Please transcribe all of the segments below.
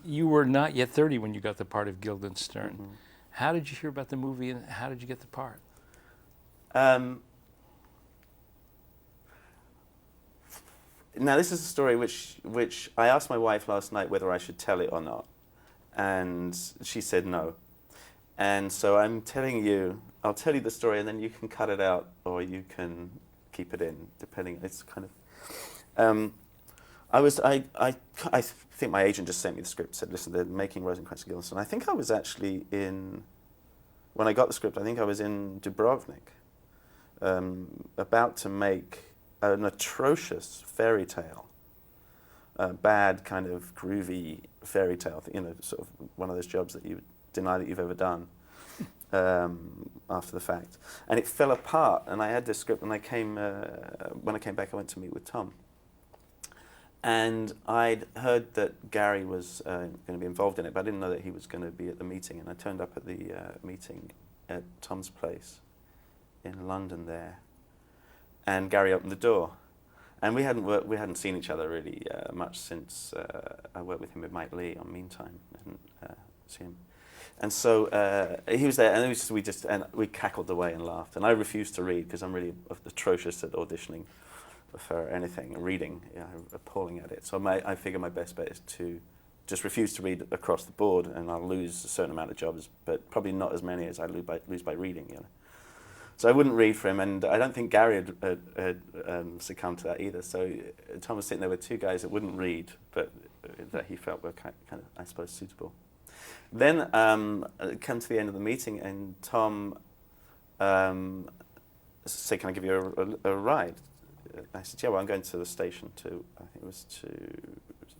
You were not yet 30 when you got the part of Guildenstern. How did you hear about the movie, and how did you get the part? Now, this is a story which I asked my wife last night whether I should tell it or not, and she said no. And so I'm telling you, I'll tell you the story, and then you can cut it out or you can keep it in, depending. It's kind of. I think my agent just sent me the script. Said, "Listen, they're making Rosencrantz and Guildenstern." I think I was actually when I got the script. I think I was in Dubrovnik, about to make an atrocious fairy tale, a bad kind of groovy fairy tale. Sort of one of those jobs that you deny that you've ever done after the fact. And it fell apart. And I had this script, and when I came back, I went to meet with Tom. And I'd heard that Gary was going to be involved in it, but I didn't know that he was going to be at the meeting. And I turned up at the meeting at Tom's place in London there, and Gary opened the door. And we hadn't seen each other really much since I worked with him with Mike Leigh on Meantime. I didn't see him. And so he was there, and we cackled away and laughed. And I refused to read because I'm really atrocious at auditioning for anything, reading. I'm appalling at it. So I figure my best bet is to just refuse to read across the board, and I'll lose a certain amount of jobs, but probably not as many as I lose by reading. So I wouldn't read for him, and I don't think Gary had succumbed to that either. So Tom was sitting there with two guys that wouldn't read, but that he felt were kind of, I suppose, suitable. Then come to the end of the meeting, and Tom said, "Can I give you a ride?" I said, "Yeah, well, I'm going to the station I think it was to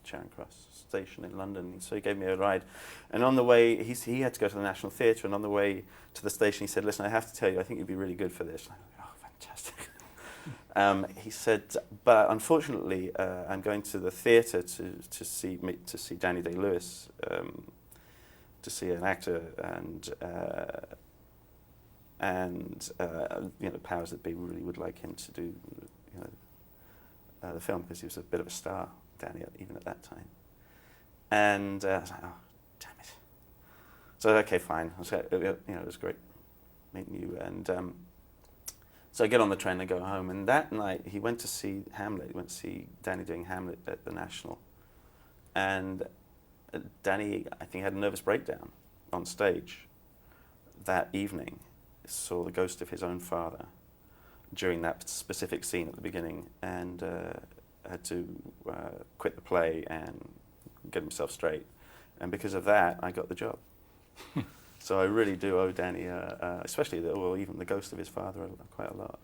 Charing Cross Station in London." So he gave me a ride. And on the way, he had to go to the National Theatre, and on the way to the station, he said, "Listen, I have to tell you, I think you'd be really good for this." And I was like, "Oh, fantastic." He said, "But unfortunately, I'm going to the theatre to see Danny Day-Lewis, to see an actor, and powers that be really would like him to do the film, because he was a bit of a star, Danny, even at that time." And I was like, "Oh, damn it." So okay, fine. So, it was great meeting you. And so I get on the train and go home. And that night he went to see Hamlet. He went to see Danny doing Hamlet at the National. And Danny, I think, had a nervous breakdown on stage that evening. Saw the ghost of his own father during that specific scene at the beginning, and had to quit the play and get himself straight. And because of that, I got the job. So I really do owe Danny, especially even the ghost of his father, quite a lot.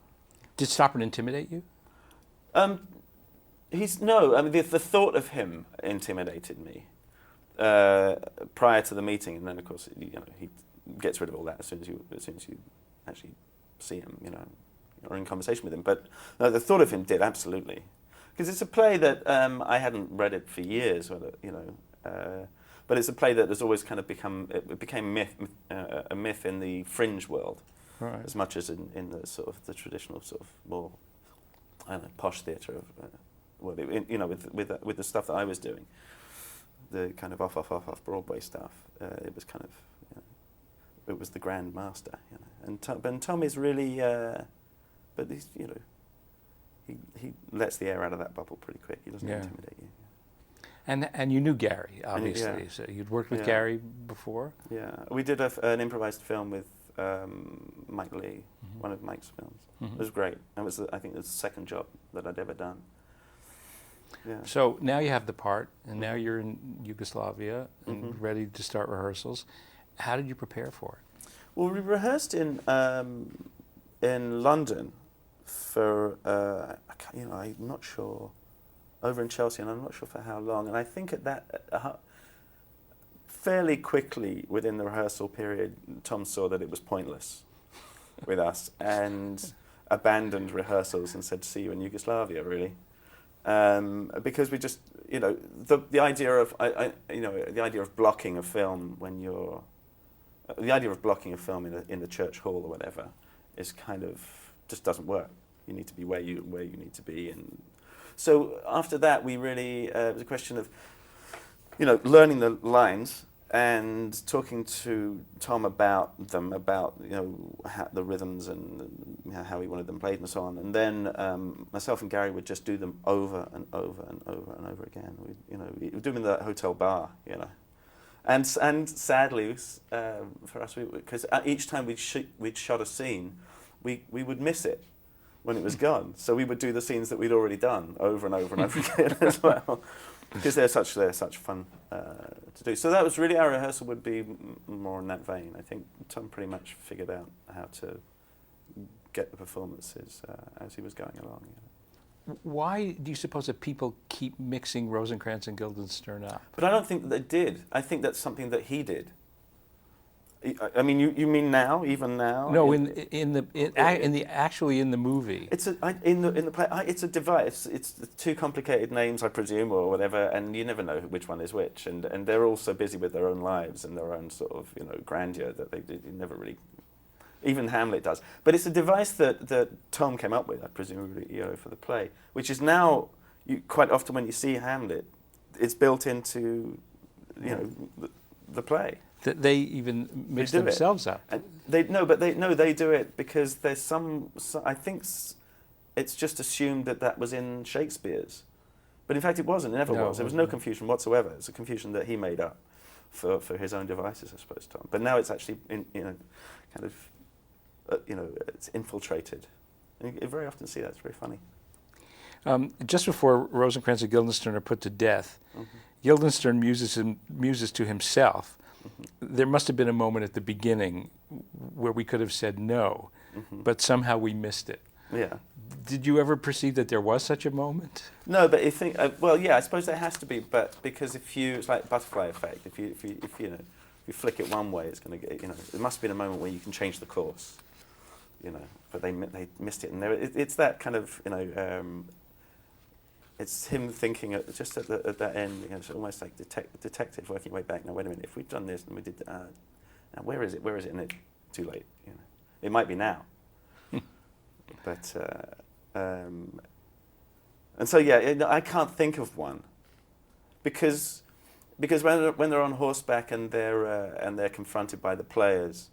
Did Stoppard intimidate you? No. I mean, the thought of him intimidated me prior to the meeting, and then of course, he gets rid of all that as soon as you actually see him, or in conversation with him. But no, the thought of him did, absolutely, because it's a play that I hadn't read it for years, but it's a play that has always kind of became a myth in the fringe world, right, as much as in the sort of the traditional sort of more, I don't know, posh theatre of with the stuff that I was doing, the kind of off Broadway stuff. It was kind of it was the grand master, and Tom is really, but he's he lets the air out of that bubble pretty quick. He doesn't intimidate you. And you knew Gary, obviously. So you'd worked with Gary before? Yeah, we did an improvised film with Mike Leigh, one of Mike's films. It was great. I think it was the second job that I'd ever done. Yeah. So now you have the part, and now you're in Yugoslavia and ready to start rehearsals. How did you prepare for it? Well, we rehearsed in London for I'm not sure, over in Chelsea, and I'm not sure for how long. And I think at that fairly quickly within the rehearsal period, Tom saw that it was pointless with us and abandoned rehearsals and said, "See you in Yugoslavia," really. Because we just, the idea of the idea of blocking a film in the church hall or whatever is kind of just doesn't work. You need to be where you need to be, and so after that we really it was a question of learning the lines and talking to Tom about them, about the rhythms and how he wanted them played and so on. And then myself and Gary would just do them over and over and over and over again. We would do them in the hotel bar, And sadly, for us, because each time we'd shot a scene, we would miss it when it was gone. So we would do the scenes that we'd already done over and over and over again as well, because they're such fun to do. So that was really, our rehearsal would be more in that vein. I think Tom pretty much figured out how to get the performances as he was going along. Why do you suppose that people keep mixing Rosencrantz and Guildenstern up? But I don't think that they did. I think that's something that he did. I mean, you mean now, even now? No, actually in the movie. In the play. It's a device. It's two complicated names, I presume, or whatever, and you never know which one is which. And they're all so busy with their own lives and their own sort of grandeur that they never really. Even Hamlet does. But it's a device that Tom came up with, I presume, for the play, which is now, quite often when you see Hamlet, it's built into, the play. That they even mix themselves up. They do it because there's I think it's just assumed that was in Shakespeare's. But in fact it wasn't, it never was. There was no confusion whatsoever. It's a confusion that he made up for his own devices, I suppose, Tom. But now it's actually, kind of, it's infiltrated. And you very often see that. It's very funny. Just before Rosencrantz and Guildenstern are put to death, Guildenstern muses to himself. There must have been a moment at the beginning where we could have said no, but somehow we missed it. Yeah. Did you ever perceive that there was such a moment? No, but I think, I suppose there has to be, but because it's like butterfly effect. If you flick it one way, it's going to get, it must have been a moment where you can change the course, but they missed it. And it's that kind of, it's him thinking just at that end, it's almost like detective working way back. Now, wait a minute, if we've done this and we did now where is it? Where is it? And it's too late, It might be now. But, and so, I can't think of one. Because when they're on horseback and they're confronted by the players,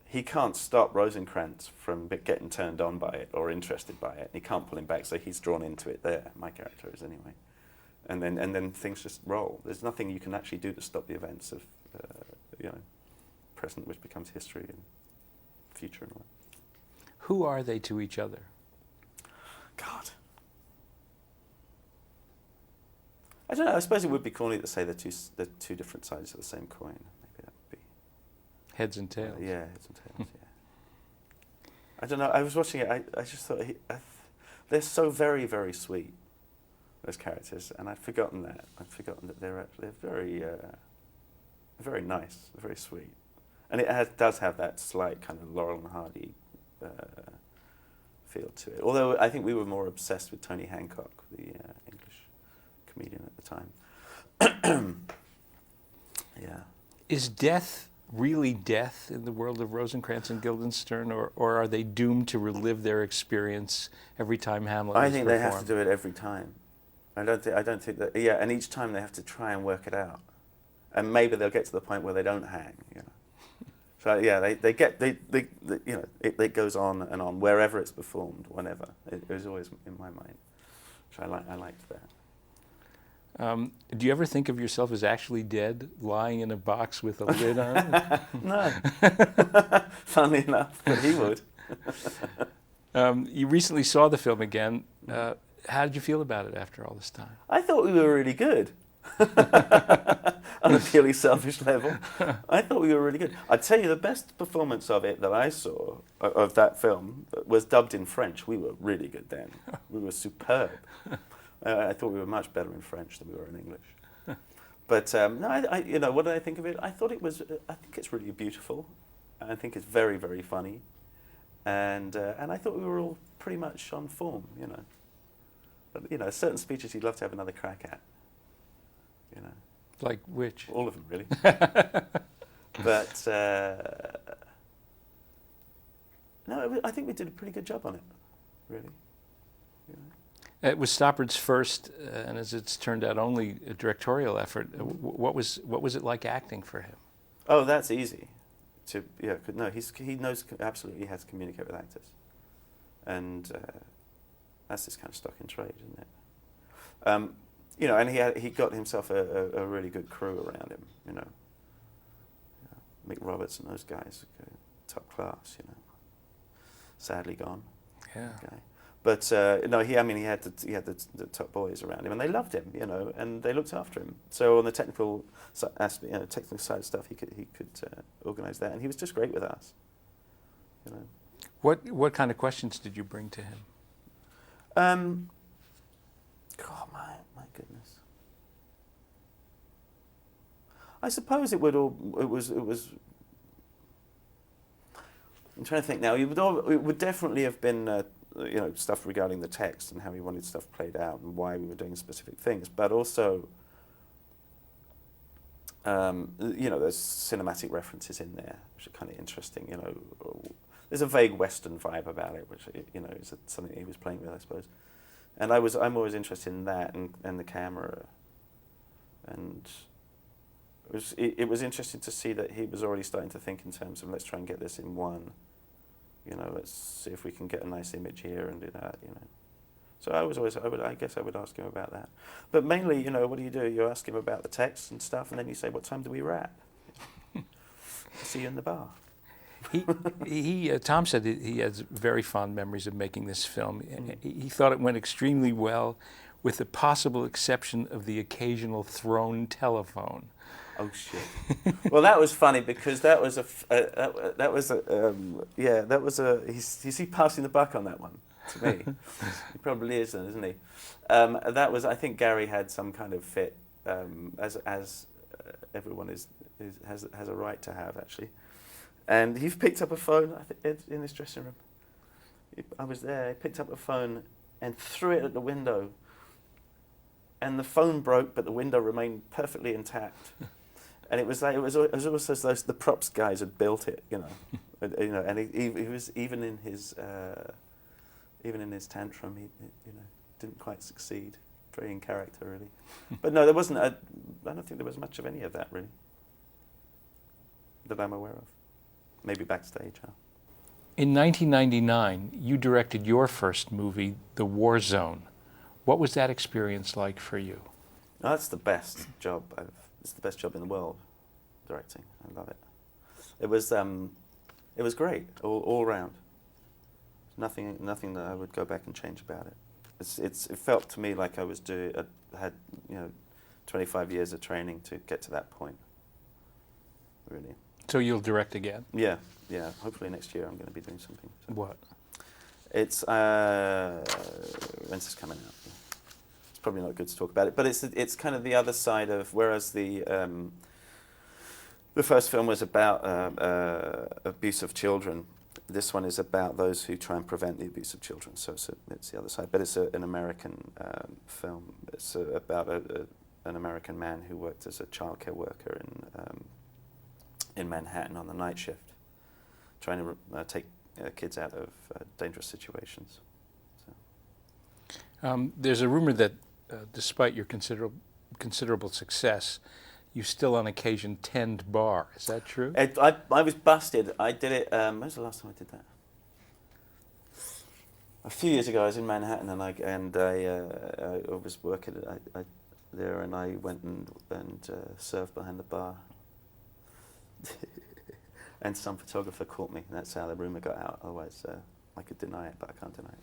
he can't stop Rosencrantz from getting turned on by it or interested by it. He can't pull him back, so he's drawn into it there. My character is anyway, and then things just roll. There's nothing you can actually do to stop the events of present, which becomes history, and future and all that. Who are they to each other? God. I don't know. I suppose it would be corny to say they're two different sides of the same coin. Maybe that would be heads and tails. Yeah, heads and tails. Yeah. I don't know. I was watching it. I just thought they're so very, very sweet, those characters, and I'd forgotten that. They're very, very nice, very sweet, and it does have that slight kind of Laurel and Hardy feel to it. Although I think we were more obsessed with Tony Hancock, the English comedian at the time. Yeah. Is death really death in the world of Rosencrantz and Guildenstern, or are they doomed to relive their experience every time Hamlet is performed? I think they have to do it every time. I don't think that. Yeah, and each time they have to try and work it out, and maybe they'll get to the point where they don't hang. So yeah, it goes on and on wherever it's performed, whenever. It was always in my mind. So I liked that. Do you ever think of yourself as actually dead, lying in a box with a lid on? No. Funnily enough, but he would. You recently saw the film again. How did you feel about it after all this time? I thought we were really good. On a purely selfish level, I thought we were really good. I'd tell you the best performance of it that I saw, of that film, was dubbed in French. We were really good then. We were superb. I thought we were much better in French than we were in English. But no, what did I think of it? I think it's really beautiful. I think it's very, very funny. And I thought we were all pretty much on form, But, certain speeches you'd love to have another crack at. Like which? All of them, really. But no, I think we did a pretty good job on it, really. It was Stoppard's first, and as it's turned out, only a directorial effort. What was it like acting for him? Oh, that's easy. No, he knows absolutely how to communicate with actors, and that's his kind of stock in trade, isn't it? And he got himself a really good crew around him. Mick Roberts and those guys, top class. Sadly gone. Yeah. Guy. But no, he had the top boys around him, and they loved him, and they looked after him. So on the technical aspect, technical side of stuff, he could organise that, and he was just great with us. What kind of questions did you bring to him? God, my goodness. I suppose it was. I'm trying to think now. It would definitely have been. Stuff regarding the text and how we wanted stuff played out and why we were doing specific things, but also, there's cinematic references in there, which are kind of interesting. There's a vague Western vibe about it, which is something he was playing with, I suppose. And I'm always interested in that and the camera, and it was interesting to see that he was already starting to think in terms of let's try and get this in one. Let's see if we can get a nice image here and do that, So I guess I would ask him about that. But mainly, what do? You ask him about the text and stuff, and then you say, what time do we wrap? See you in the bar. Tom said he has very fond memories of making this film. He thought it went extremely well, with the possible exception of the occasional thrown telephone. Oh shit! Well, that was funny because he's passing the buck on that one to me. He probably is, then, isn't he? I think Gary had some kind of fit, as everyone has a right to have, actually. And he picked up a phone. I think in his dressing room. I was there. He picked up a phone and threw it at the window. And the phone broke, but the window remained perfectly intact. And it was almost as though the props guys had built it, and he was even in his tantrum, he didn't quite succeed. Very in character, really. But no, there wasn't. I don't think there was much of any of that, really, that I'm aware of. Maybe backstage. Huh? In 1999, you directed your first movie, The War Zone. What was that experience like for you? No, that's the best job It's the best job in the world, directing. I love it. It was great all around. Nothing that I would go back and change about it. It felt to me like I had 25 years of training to get to that point. Really. So you'll direct again? Yeah. Hopefully next year I'm going to be doing something. What? It's when's this coming out? It's probably not good to talk about it, but it's kind of the other side of, whereas the first film was about abuse of children, this one is about those who try and prevent the abuse of children. So it's the other side, but it's an American film. It's about an American man who worked as a childcare worker in Manhattan on the night shift, trying to take kids out of dangerous situations. So. There's a rumor that despite your considerable success, you still on occasion tend bar. Is that true? I was busted. I did it, when was the last time I did that? A few years ago I was in Manhattan and I was working there, and I went and served behind the bar. And some photographer caught me, and that's how the rumor got out. Otherwise, I could deny it, but I can't deny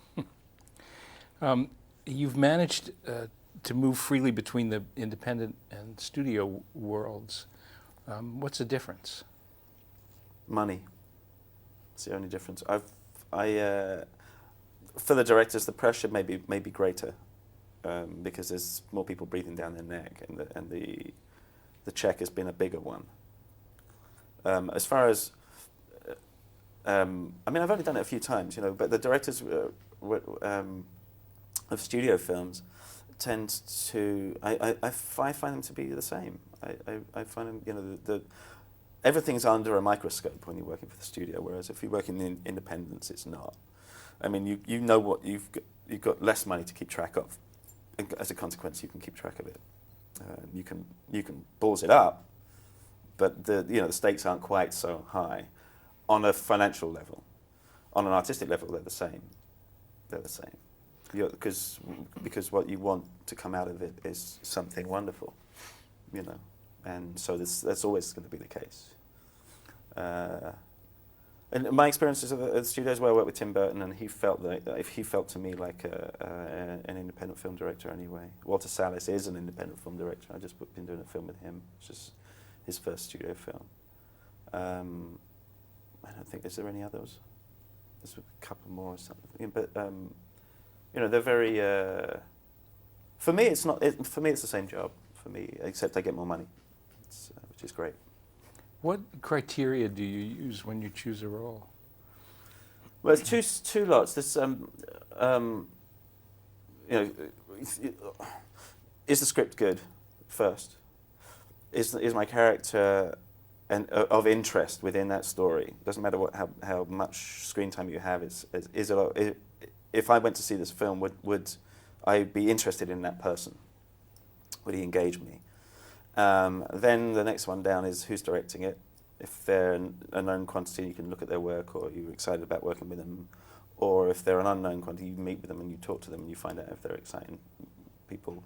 it. You've managed to move freely between the independent and studio worlds. What's the difference? Money. It's the only difference. For the directors, the pressure may be greater because there's more people breathing down their neck, and the check has been a bigger one. As far as, I've only done it a few times, but the directors of studio films tend to, I find them to be the same. I find them, everything's under a microscope when you're working for the studio, whereas if you work in the independents, it's not. I mean, you know what you've got less money to keep track of. And as a consequence, you can keep track of it. You can balls it up, but the stakes aren't quite so high on a financial level. On an artistic level, they're the same. They're the same. Because what you want to come out of it is something wonderful, and so that's always going to be the case. And my experiences at the studios where I worked with Tim Burton, and he felt to me like an independent film director anyway. Walter Sallis is an independent film director. I just been doing a film with him, which is his first studio film. I don't think, is there any others? There's a couple more or something, but they're very. For me, it's not. For me, it's the same job. For me, except I get more money, which is great. What criteria do you use when you choose a role? Well, it's two lots. There's is the script good first? Is my character of interest within that story? Doesn't matter how much screen time you have. If I went to see this film, would I be interested in that person? Would he engage me? Then the next one down is who's directing it. If they're a known quantity, you can look at their work, or you're excited about working with them. Or if they're an unknown quantity, you meet with them and you talk to them and you find out if they're exciting people.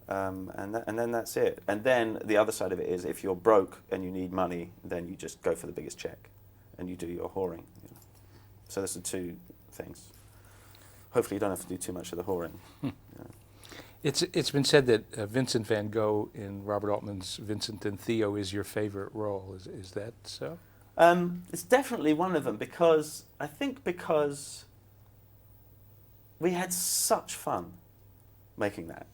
And then that's it. And then the other side of it is if you're broke and you need money, then you just go for the biggest check and you do your whoring. So there's the two things. Hopefully you don't have to do too much of the whoring. It's been said that Vincent van Gogh in Robert Altman's Vincent and Theo is your favorite role. Is that so? It's definitely one of them because we had such fun making that,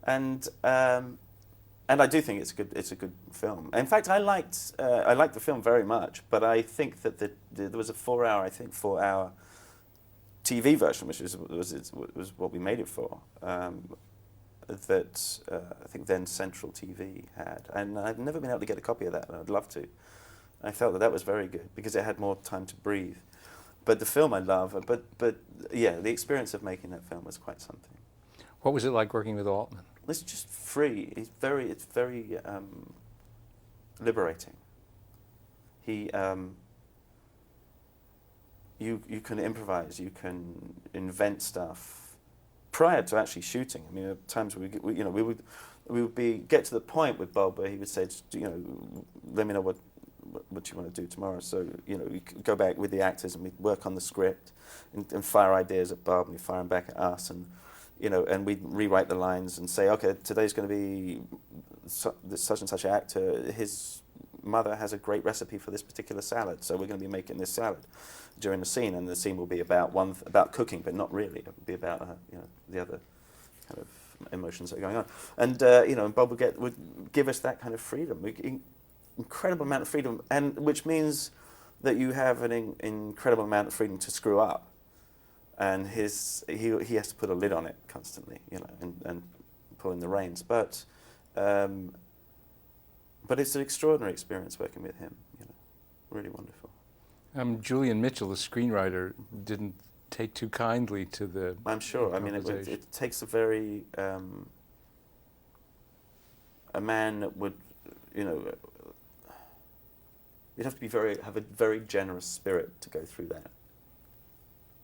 and I do think it's a good film. In fact, I liked the film very much, but I think that there was a 4 hour TV version, which was what we made it for, that I think then Central TV had. And I've never been able to get a copy of that, and I'd love to. I felt that was very good, because it had more time to breathe. But the film I love, but yeah, the experience of making that film was quite something. What was it like working with Altman? It's just free. It's very liberating. He... You can improvise, you can invent stuff prior to actually shooting. I mean, at times we would get to the point with Bob where he would say, let me know what you want to do tomorrow. So we could go back with the actors and we'd work on the script and fire ideas at Bob, and he'd fire them back at us, and and we'd rewrite the lines and say, okay, today's going to be such and such actor. His mother has a great recipe for this particular salad, so we're going to be making this salad during the scene, and the scene will be about cooking, but not really. It will be about the other kind of emotions that are going on, and and Bob would give us that kind of freedom, incredible amount of freedom, and which means that you have an incredible amount of freedom to screw up, and he has to put a lid on it constantly, and pull in the reins, but it's an extraordinary experience working with him, really wonderful. Julian Mitchell, the screenwriter, didn't take too kindly to the. I'm sure. I mean, it takes a very a man that would, you'd have to have a very generous spirit to go through that.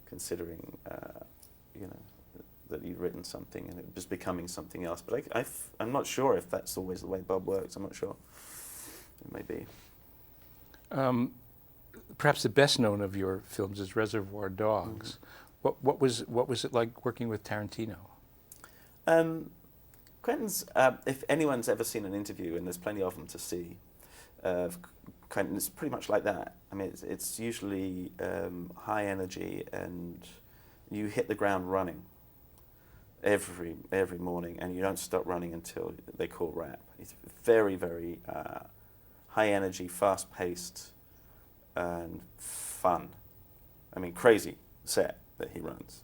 Considering, that you'd written something and it was becoming something else. But I'm not sure if that's always the way Bob works. I'm not sure. It may be. Perhaps the best known of your films is Reservoir Dogs. Mm-hmm. What was it like working with Tarantino? Quentin's. If anyone's ever seen an interview, and there's plenty of them to see, Quentin is pretty much like that. I mean, it's usually high energy, and you hit the ground running every morning, and you don't stop running until they call wrap. It's very, very high energy, fast paced, and fun. I mean, crazy set that he runs,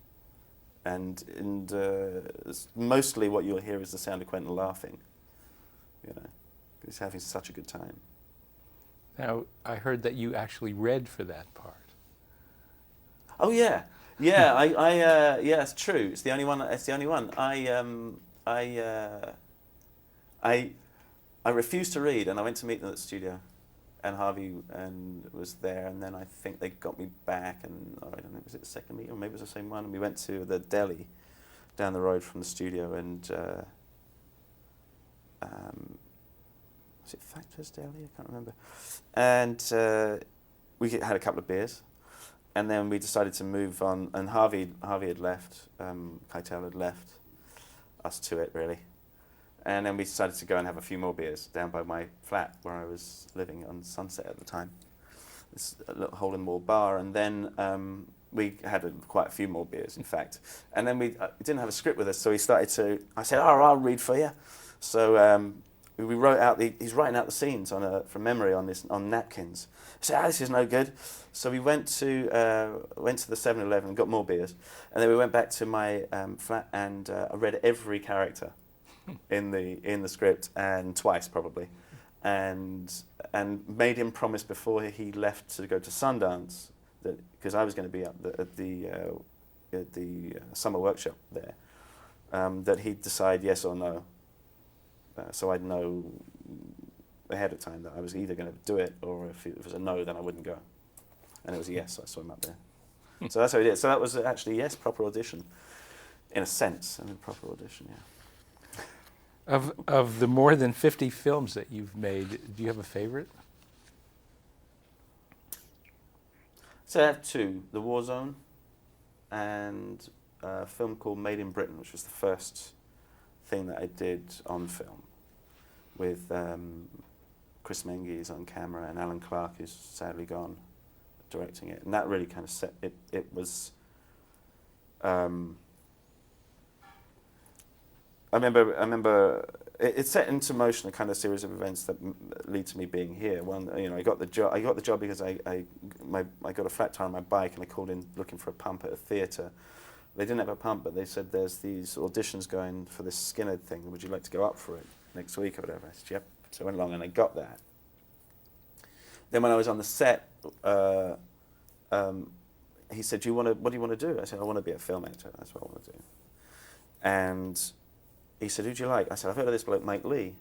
and mostly what you'll hear is the sound of Quentin laughing. He's having such a good time. Now, I heard that you actually read for that part. Oh yeah, Yeah, yeah, it's true. It's the only one. It's the only one. I refused to read, and I went to meet them at the studio, and Harvey was there, and then I think they got me back, and I don't know, was it the second meeting, or maybe it was the same one, and we went to the deli down the road from the studio, and was it Factor's Deli? I can't remember. And we had a couple of beers, and then we decided to move on, and Harvey had left, Keitel had left us to it, really. And then we decided to go and have a few more beers down by my flat where I was living on Sunset at the time. This little hole-in-the-wall bar, and then we had quite a few more beers, in fact. And then we didn't have a script with us, so he started to. I said, "Oh, I'll read for you." So we wrote out he's writing out the scenes from memory on napkins. I said, "This is no good." So we went to the 7-Eleven and got more beers, and then we went back to my flat, and I read every character in the script, and twice probably, and made him promise before he left to go to Sundance, that because I was going to be at the summer workshop there, that he'd decide yes or no, so I'd know ahead of time that I was either going to do it, or if it was a no, then I wouldn't go, and it was a yes, so I saw him up there. So that's how we did. So that was actually yes, proper audition, in a sense, and a proper audition, yeah. Of the more than 50 films that you've made, do you have a favorite? So I have two, The War Zone and a film called Made in Britain, which was the first thing that I did on film, with Chris Menges on camera and Alan Clark, who's sadly gone, directing it. And that really kind of set it. It was. I remember it set into motion a kind of series of events that lead to me being here. One, I got the job. I got the job because I got a flat tire on my bike, and I called in looking for a pump at a theatre. They didn't have a pump, but they said there's these auditions going for this Skinner thing. Would you like to go up for it next week or whatever? I said yep. So I went along and I got that. Then when I was on the set, he said, what do you want to do? I said, I want to be a film actor. That's what I want to do. And he said, who do you like? I said, I've heard of this bloke, Mike Lee.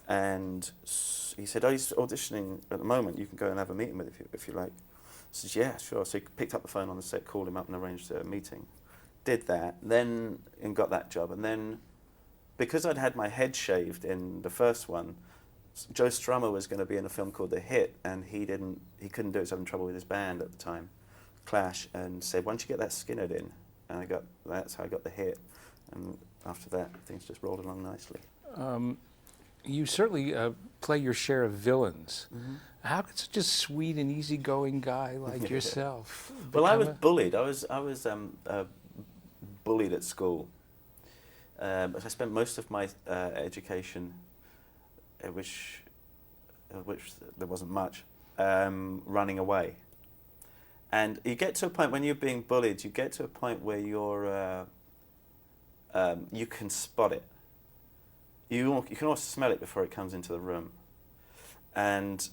And he said, oh, he's auditioning at the moment. You can go and have a meeting with him if you like. I said, yeah, sure. So he picked up the phone on the set, called him up and arranged a meeting. Did that, and got that job. And then, because I'd had my head shaved in the first one, Joe Strummer was going to be in a film called The Hit, and he couldn't do it, he was having trouble with his band at the time, Clash, and said, why don't you get that Skinnered in? And that's how I got The Hit. And after that, things just rolled along nicely. You certainly play your share of villains. Mm-hmm. How could such a sweet and easygoing guy like yourself? Well, I was bullied. I was bullied at school. But I spent most of my education, which there wasn't much, running away. And you get to a point when you're being bullied. You get to a point where you can spot it. You can also smell it before it comes into the room, and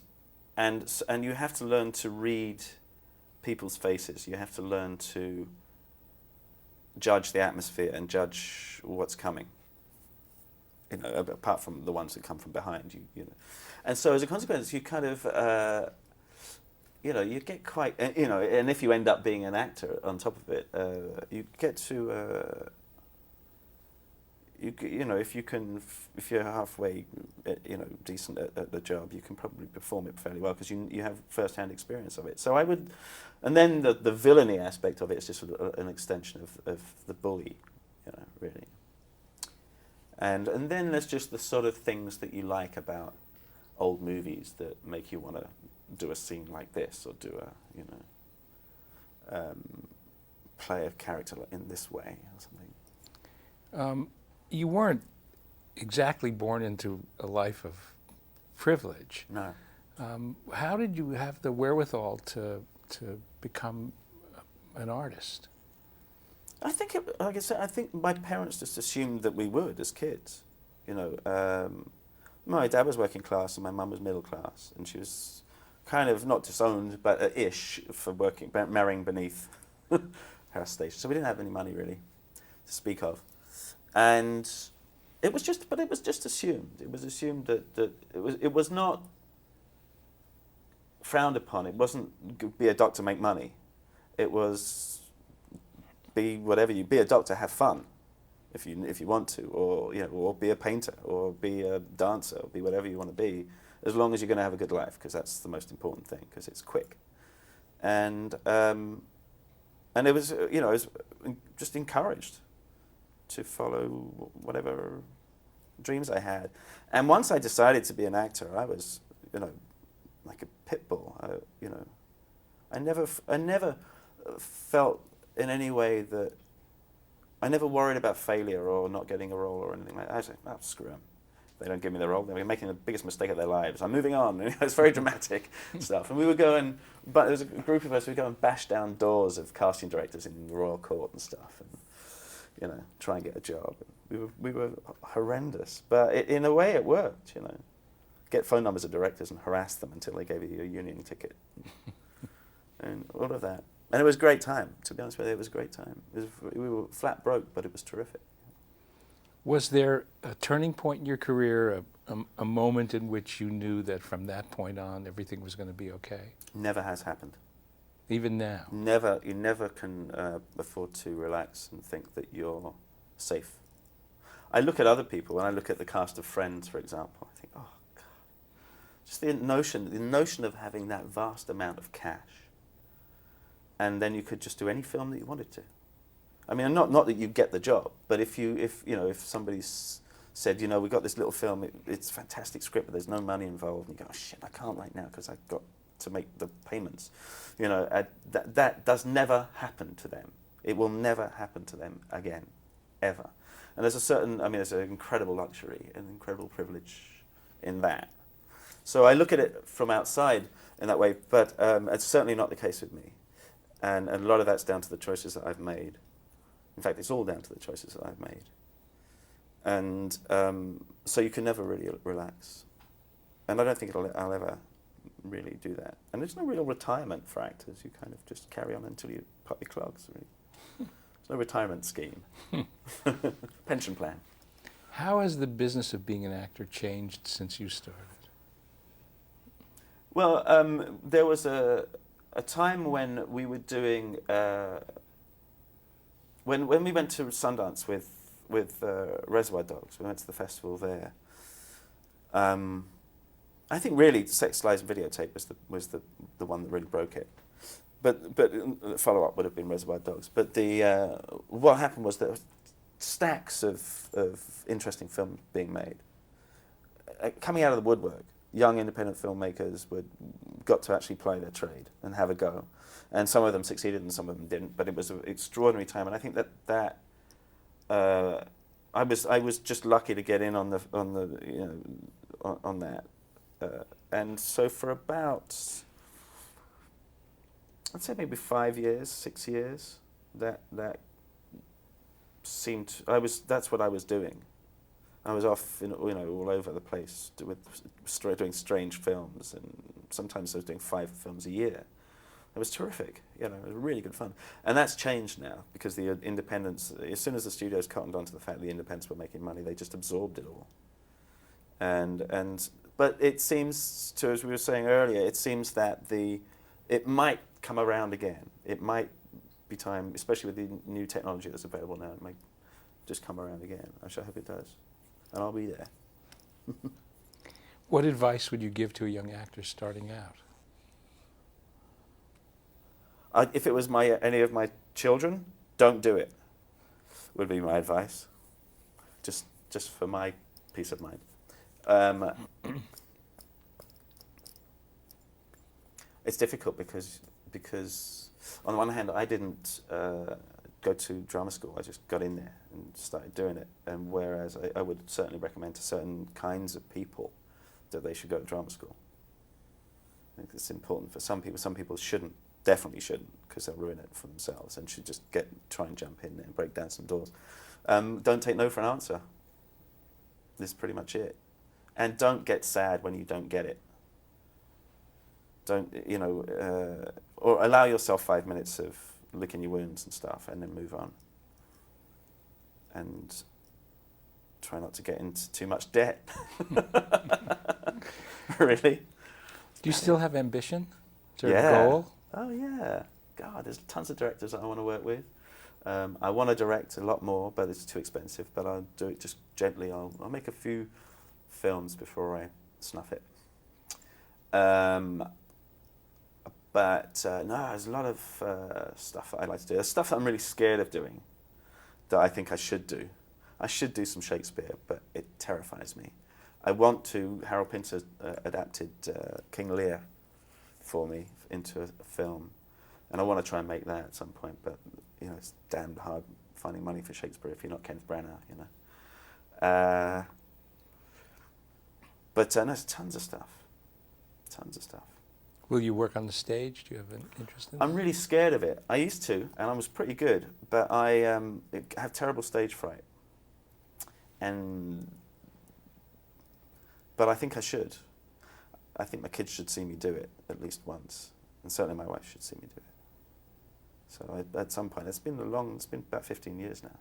you have to learn to read people's faces. You have to learn to judge the atmosphere and judge what's coming. Apart from the ones that come from behind you. And so as a consequence, you kind of you get quite and if you end up being an actor on top of it, you get to. If you're halfway, decent at the job, you can probably perform it fairly well because you have first-hand experience of it. So I would, and then the villainy aspect of it is just an extension of the bully, really. And then there's just the sort of things that you like about old movies that make you want to do a scene like this or do play a character in this way or something. You weren't exactly born into a life of privilege. No. How did you have the wherewithal to become an artist? I think, like I said, I think my parents just assumed that we would as kids. My dad was working class and my mum was middle class, and she was kind of not disowned, but ish for marrying beneath harass station. So we didn't have any money really to speak of, and it was just assumed. It was assumed that it was not frowned upon. It wasn't be a doctor, make money. It was be whatever you be a doctor, have fun, if you want to, or or be a painter, or be a dancer, or be whatever you want to be, as long as you're going to have a good life, because that's the most important thing, because it's quick. And it was I was just encouraged to follow whatever dreams I had. And once I decided to be an actor, I was like a pit bull. I never felt in any way that I never worried about failure or not getting a role or anything like that. I said, oh, screw them. If they don't give me the role, they're making the biggest mistake of their lives. I'm moving on. It's very dramatic stuff. And we would go but there was a group of us who would go and bash down doors of casting directors in the royal court and stuff, and try and get a job. We were horrendous, but in a way it worked. Get phone numbers of directors and harass them until they gave you a union ticket, and all of that. And it was a great time. To be honest with you, it was a great time. We were flat broke, but it was terrific. Was there a turning point in your career, a moment in which you knew that from that point on everything was going to be okay? Never has happened. Even now? Never. You never can afford to relax and think that you're safe. I look at other people, when I look at the cast of Friends, for example, I think, oh, God. Just the notion of having that vast amount of cash, and then you could just do any film that you wanted to. I mean, not that you get the job, but if somebody said, we've got this little film, it's a fantastic script, but there's no money involved, and you go, oh shit, I can't right now because I've got to make the payments. That does never happen to them. It will never happen to them again, ever. And there's there's an incredible luxury, an incredible privilege in that. So I look at it from outside in that way, but it's certainly not the case with me. And a lot of that's down to the choices that I've made. In fact, it's all down to the choices that I've made. And so you can never really relax. And I don't think I'll ever really do that. And there's no real retirement for actors. You kind of just carry on until you pop your clogs, really. There's no retirement scheme. Pension plan. How has the business of being an actor changed since you started? Well, there was a time when we were doing when we went to Sundance with Reservoir Dogs. We went to the festival there. I think really Sex, Lies and Videotape was the one that really broke it. But the follow up would have been Reservoir Dogs. But what happened was there were stacks of interesting films being made, coming out of the woodwork. Young independent filmmakers got to actually play their trade and have a go, and some of them succeeded and some of them didn't. But it was an extraordinary time, and I think that I was just lucky to get in on that, and so for about, I'd say maybe 5 years, 6 years, that seemed that's what I was doing. I was off, all over the place doing strange films, and sometimes I was doing 5 films a year. It was terrific, it was really good fun. And that's changed now, because the independents, as soon as the studios cottoned on to the fact that the independents were making money, they just absorbed it all. But it seems, as we were saying earlier, it seems that it might come around again. It might be time, especially with the new technology that's available now, it might just come around again. I hope it does. And I'll be there. What advice would you give to a young actor starting out? If it was any of my children, don't do it, would be my advice. Just for my peace of mind. It's difficult because on the one hand, I didn't go to drama school. I just got in there and started doing it. And whereas I would certainly recommend to certain kinds of people that they should go to drama school. I think it's important for some people. Some people definitely shouldn't, because they'll ruin it for themselves, and should just try and jump in there and break down some doors. Don't take no for an answer. This is pretty much it. And don't get sad when you don't get it. Don't, or allow yourself 5 minutes licking your wounds and stuff, and then move on. And try not to get into too much debt. Really. Do you still have ambition? Is there Yeah. a goal? Oh yeah. God, there's tons of directors that I want to work with. I want to direct a lot more, but it's too expensive. But I'll do it just gently. I'll make a few films before I snuff it. But no, there's a lot of stuff that I like to do. There's stuff that I'm really scared of doing that I think I should do. I should do some Shakespeare, but it terrifies me. I want to. Harold Pinter adapted King Lear for me into a film, and I want to try and make that at some point. But you know, it's damned hard finding money for Shakespeare if you're not Kenneth Branagh. You know. But no, there's tons of stuff. Tons of stuff. Will you work on the stage? Do you have an interest in I'm that? really scared of it. I used to, and I was pretty good, but I have terrible stage fright. But I think I should. I think my kids should see me do it at least once, and certainly my wife should see me do it. So at some point, it's been about 15 years now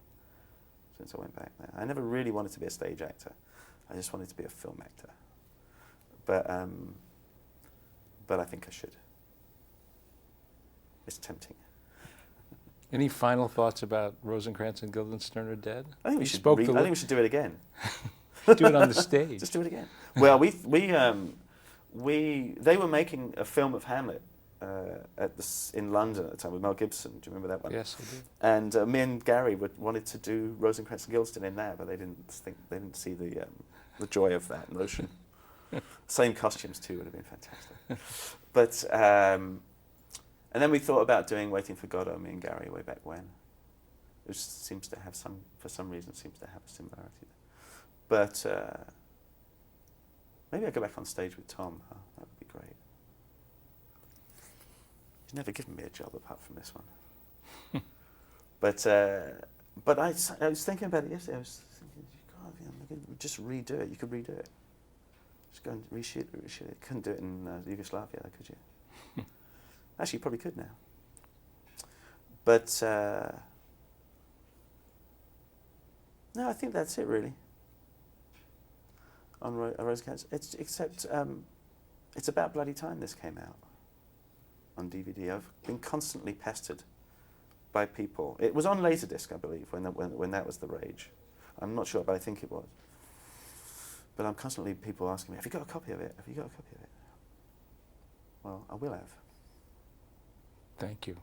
since I went back there. I never really wanted to be a stage actor. I just wanted to be a film actor. But I think I should. It's tempting. Any final thoughts about Rosencrantz and Guildenstern Are Dead? I think we You should. spoke I the think we should do it again. do it on the stage. Just do it again. Well, they were making a film of Hamlet in London at the time with Mel Gibson. Do you remember that one? Yes, I do. And me and Gary wanted to do Rosencrantz and Guildenstern in there, but they didn't see the joy of that notion. Same costumes too would have been fantastic. But and then we thought about doing Waiting for Godot, me and Gary, way back when. It seems to have for some reason, seems to have a similarity. But maybe I'll go back on stage with Tom. Huh? That would be great. He's never given me a job apart from this one. But I was thinking about it yesterday. I was thinking, God, just redo it. You could redo it. Just go and reshoot it. Couldn't do it in Yugoslavia, could you? Actually, you probably could now. But no, I think that's it really. On Rosencrantz, except it's about bloody time this came out on DVD. I've been constantly pestered by people. It was on Laserdisc, I believe, when that was the rage. I'm not sure, but I think it was. But I'm constantly people asking me, "Have you got a copy of it? Have you got a copy of it?" Well, I will have. Thank you.